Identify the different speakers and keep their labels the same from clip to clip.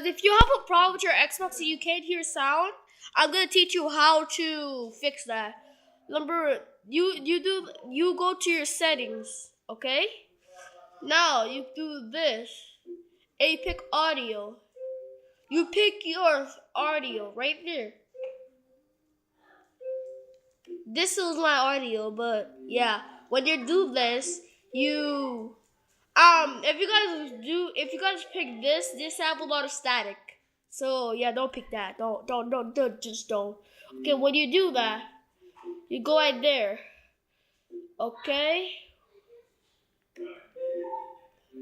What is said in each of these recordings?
Speaker 1: If you have a problem with your Xbox and you can't hear sound, I'm gonna teach you how to fix that. Number you go to your settings, okay? Now you do this. And you pick audio. You pick your audio right there. This is my audio, but yeah, when you do this, you if you guys pick this have a lot of static. So yeah, don't pick that. Don't just don't. Okay, when you do that, you go right there. Okay.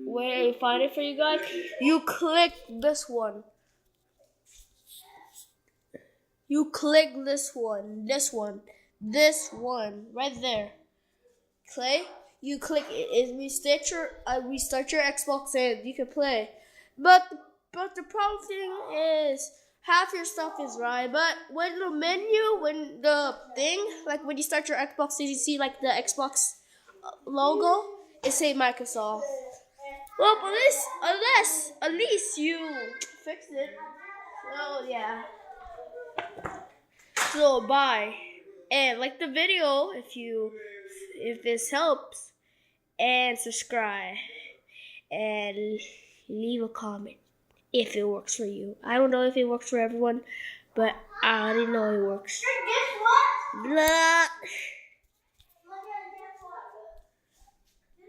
Speaker 1: Wait, I find it for you guys. You click this one. You click this one, right there. Play. You click it. Restart your Xbox and you can play. But the problem thing is half your stuff is right. But when the thing, like when you start your Xbox, you see like the Xbox logo, it say Microsoft. Well, at least you fixed it. So yeah. So bye. And like the video if this helps, and subscribe and leave a comment if it works for you. I don't know if it works for everyone, but I already know it works. Guess what? Blah.